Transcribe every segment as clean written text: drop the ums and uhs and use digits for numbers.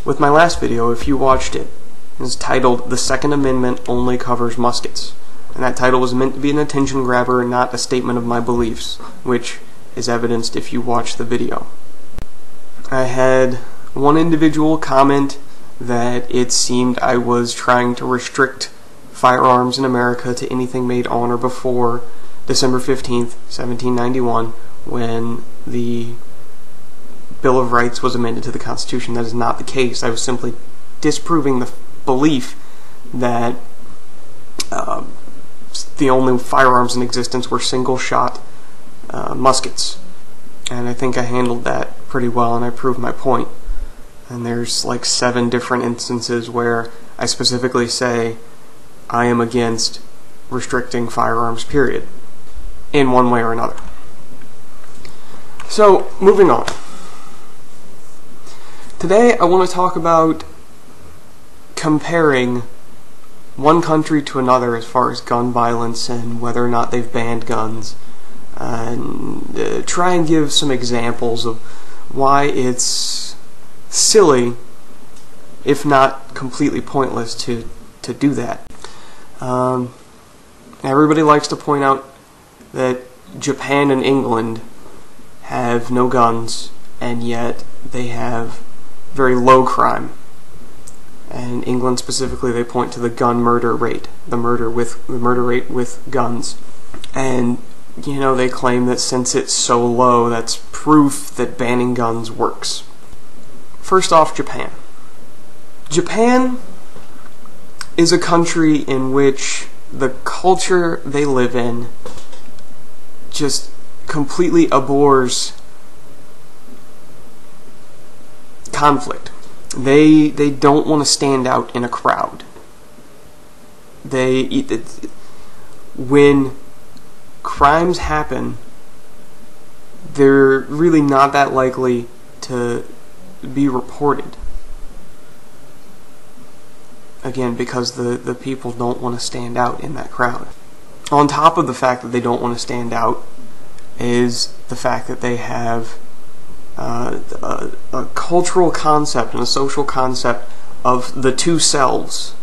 with my last video, if you watched it. It's titled, "The Second Amendment Only Covers Muskets." And that title was meant to be an attention grabber and not a statement of my beliefs, which is evidenced if you watch the video. I had one individual comment that it seemed I was trying to restrict firearms in America to anything made on or before December 15th, 1791, when the Bill of Rights was amended to the Constitution. That is not the case. I was simply disproving the belief that the only firearms in existence were single-shot muskets. And I think I handled that pretty well, and I proved my point. And there's like 7 different instances where I specifically say I am against restricting firearms, period, in one way or another. So, moving on. Today I want to talk about comparing one country to another as far as gun violence and whether or not they've banned guns, and try and give some examples of why it's silly, if not completely pointless, to do that. Everybody likes to point out that Japan and England have no guns, and yet they have very low crime. And England specifically, they point to the gun murder rate, the murder rate with guns. And you know, they claim that since it's so low, that's proof that banning guns works. First off, Japan. Japan is a country in which the culture they live in just completely abhors conflict. They don't want to stand out in a crowd. When crimes happen, they're really not that likely to be reported. Again, because the people don't want to stand out in that crowd. On top of the fact that they don't want to stand out is the fact that they have a cultural concept and a social concept of the two selves,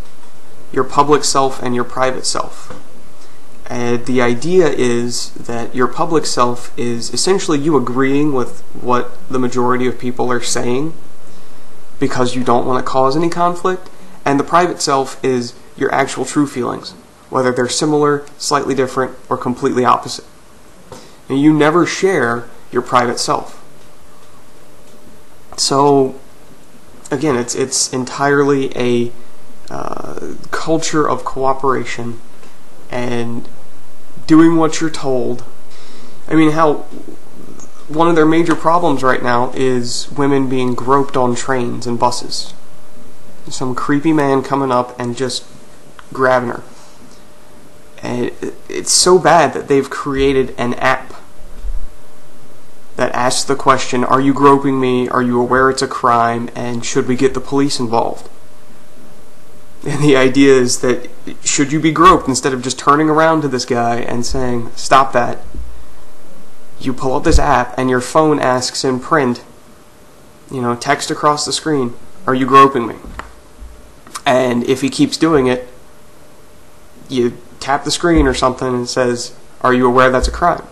your public self and your private self. And the idea is that your public self is essentially you agreeing with what the majority of people are saying because you don't want to cause any conflict, and the private self is your actual true feelings, whether they're similar, slightly different, or completely opposite. And you never share your private self. So, again, it's entirely a culture of cooperation and doing what you're told. I mean, one of their major problems right now is women being groped on trains and buses. Some creepy man coming up and just grabbing her. And it's so bad that they've created an app that asks the question, are you groping me? Are you aware it's a crime? And should we get the police involved? And the idea is that should you be groped, instead of just turning around to this guy and saying, stop that, you pull up this app and your phone asks in print, text across the screen, are you groping me? And if he keeps doing it, you tap the screen or something and it says, are you aware that's a crime?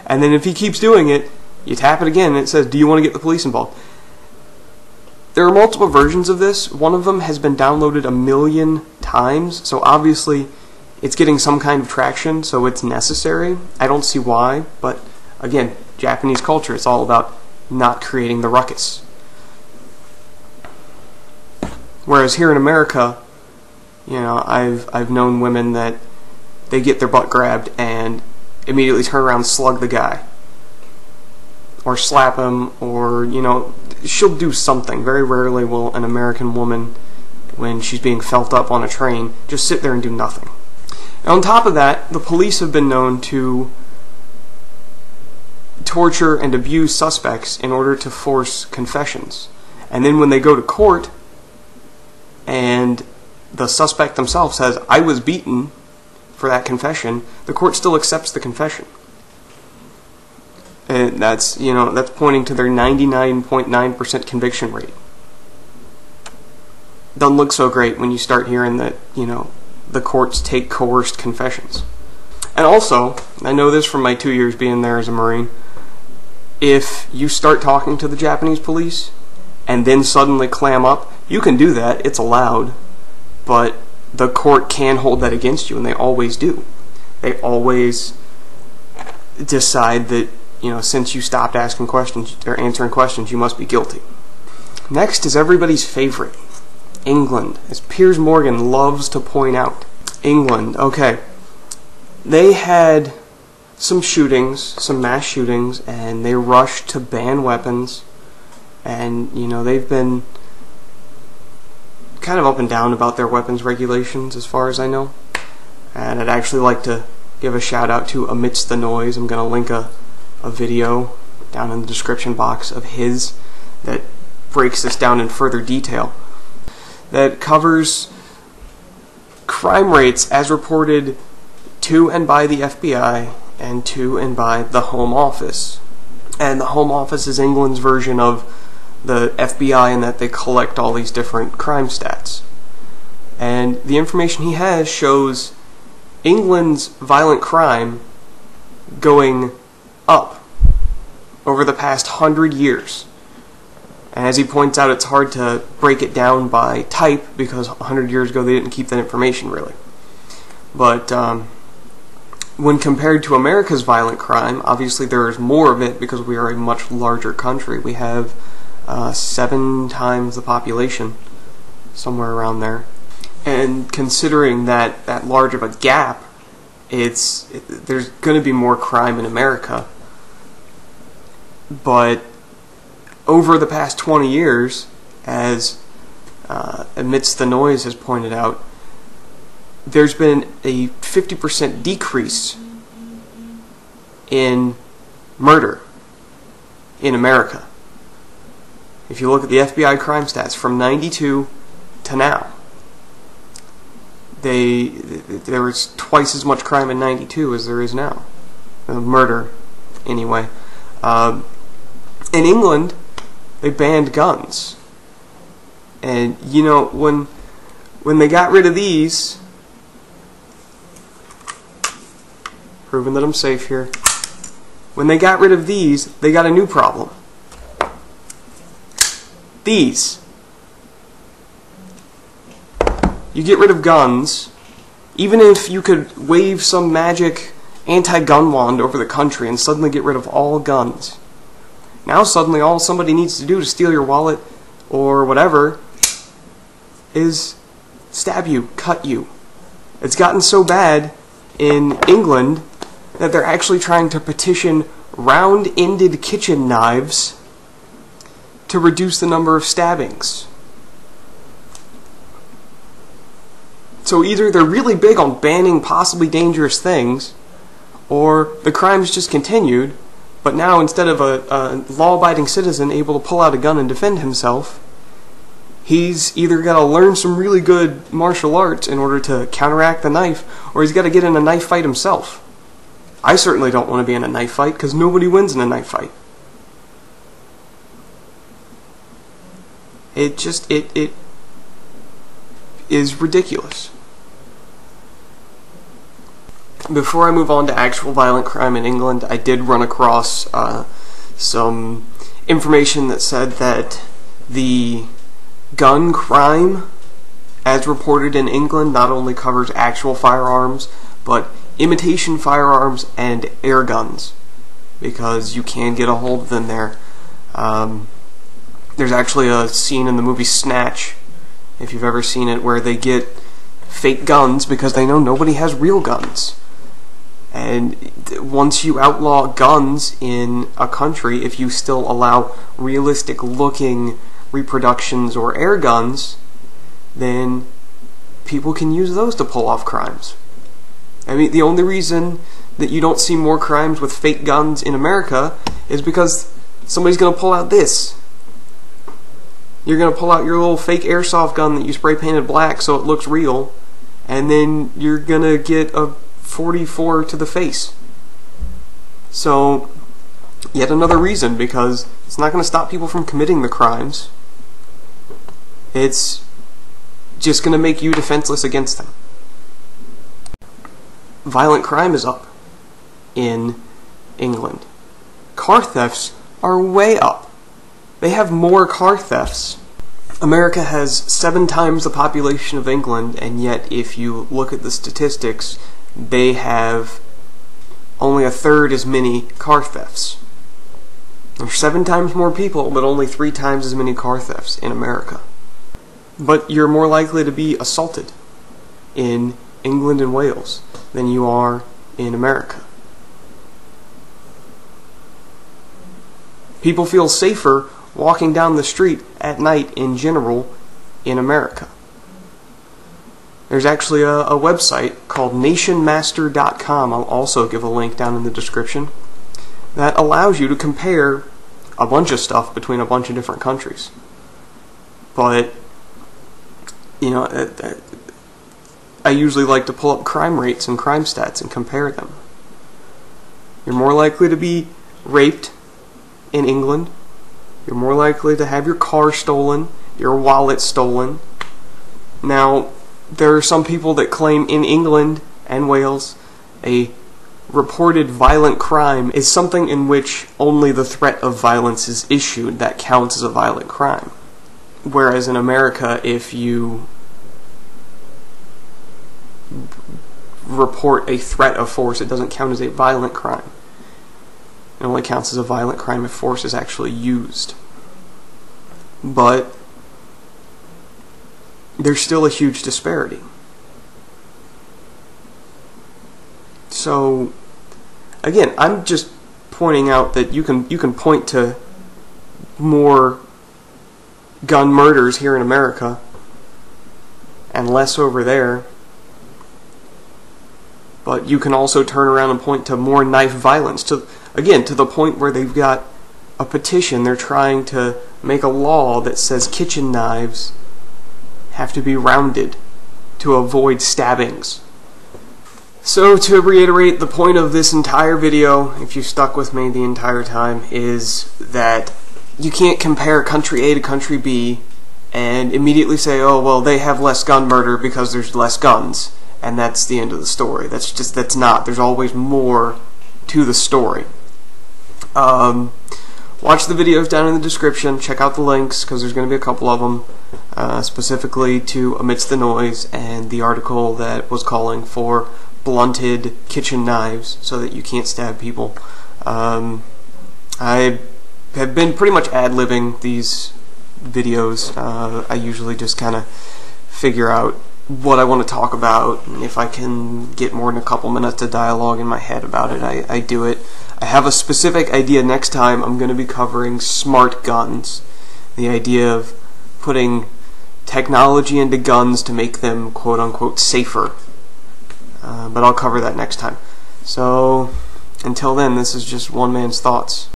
And then if he keeps doing it, you tap it again and it says, do you want to get the police involved? There are multiple versions of this. One of them has been downloaded 1 million times, so obviously it's getting some kind of traction, so it's necessary. I don't see why, but again, Japanese culture, it's all about not creating the ruckus. Whereas here in America, I've known women that they get their butt grabbed and immediately turn around and slug the guy. Or slap him, or, she'll do something. Very rarely will an American woman, when she's being felt up on a train, just sit there and do nothing. And on top of that, the police have been known to torture and abuse suspects in order to force confessions. And then when they go to court, and the suspect himself says, I was beaten for that confession, the court still accepts the confession. And that's pointing to their 99.9% conviction rate. doesn't look so great when you start hearing that, the courts take coerced confessions. And also, I know this from my 2 years being there as a Marine, if you start talking to the Japanese police and then suddenly clam up, you can do that, it's allowed, but the court can hold that against you, and they always do. They always decide that, since you stopped asking questions or answering questions, you must be guilty. Next is everybody's favorite, England, as Piers Morgan loves to point out. England, okay. They had some shootings, some mass shootings, and they rushed to ban weapons, and, they've been kind of up and down about their weapons regulations as far as I know. And I'd actually like to give a shout out to Amidst the Noise. I'm going to link a video down in the description box of his that breaks this down in further detail, that covers crime rates as reported to and by the FBI and to and by the Home Office. And the Home Office is England's version of the FBI in that they collect all these different crime stats. And the information he has shows England's violent crime going up over the past 100 years. And as he points out, it's hard to break it down by type because 100 years ago they didn't keep that information really. But when compared to America's violent crime, obviously there is more of it because we are a much larger country. We have 7 times the population, somewhere around there. And considering that large of a gap, there's going to be more crime in America. But over the past 20 years, as Amidst the Noise has pointed out, there's been a 50% decrease in murder in America. If you look at the FBI crime stats from 92 to now, there was twice as much crime in 92 as there is now. Murder, anyway. In England, they banned guns. And, when they got rid of these, proving that I'm safe here, when they got rid of these, they got a new problem. These. You get rid of guns, even if you could wave some magic anti-gun wand over the country and suddenly get rid of all guns. Now suddenly all somebody needs to do to steal your wallet or whatever is stab you, cut you. It's gotten so bad in England that they're actually trying to petition round-ended kitchen knives to reduce the number of stabbings. So either they're really big on banning possibly dangerous things, or the crime's just continued, but now instead of a law-abiding citizen able to pull out a gun and defend himself, he's either got to learn some really good martial arts in order to counteract the knife, or he's got to get in a knife fight himself. I certainly don't want to be in a knife fight, because nobody wins in a knife fight. It is ridiculous. Before I move on to actual violent crime in England, I did run across some information that said that the gun crime, as reported in England, not only covers actual firearms, but imitation firearms and air guns, because you can get a hold of them there. There's actually a scene in the movie Snatch, if you've ever seen it, where they get fake guns because they know nobody has real guns. And once you outlaw guns in a country, if you still allow realistic looking reproductions or air guns, then people can use those to pull off crimes. I mean, the only reason that you don't see more crimes with fake guns in America is because somebody's going to pull out this. You're going to pull out your little fake airsoft gun that you spray painted black so it looks real, and then you're going to get a 44 to the face. So, yet another reason, because it's not going to stop people from committing the crimes. It's just going to make you defenseless against them. Violent crime is up in England. Car thefts are way up. They have more car thefts. America has 7 times the population of England, and yet if you look at the statistics, they have only 1/3 as many car thefts. There's 7 times more people, but only 3 times as many car thefts in America. But you're more likely to be assaulted in England and Wales than you are in America. People feel safer walking down the street at night in general in America. There's actually a website called nationmaster.com, I'll also give a link down in the description, that allows you to compare a bunch of stuff between a bunch of different countries. But, you know, I usually like to pull up crime rates and crime stats and compare them. You're more likely to be raped in England. You're more likely to have your car stolen, your wallet stolen. Now, there are some people that claim in England and Wales a reported violent crime is something in which only the threat of violence is issued that counts as a violent crime. Whereas in America, if you report a threat of force, it doesn't count as a violent crime. It only counts as a violent crime if force is actually used. But there's still a huge disparity. So, again, I'm just pointing out that you can point to more gun murders here in America and less over there. But you can also turn around and point to more knife violence, to the point where they've got a petition. They're trying to make a law that says kitchen knives have to be rounded to avoid stabbings. So to reiterate, the point of this entire video, if you stuck with me the entire time, is that you can't compare country A to country B and immediately say, oh, well, they have less gun murder because there's less guns, and that's the end of the story. That's not. There's always more to the story. Watch the videos down in the description. Check out the links, because there's going to be a couple of them, specifically to Amidst the Noise and the article that was calling for blunted kitchen knives so that you can't stab people. I have been pretty much ad-libbing these videos. I usually just kind of figure out what I want to talk about, and if I can get more than a couple minutes of dialogue in my head about it, I do it. I have a specific idea. Next time I'm going to be covering smart guns, the idea of putting technology into guns to make them quote-unquote safer. But I'll cover that next time. So, until then, this is just one man's thoughts.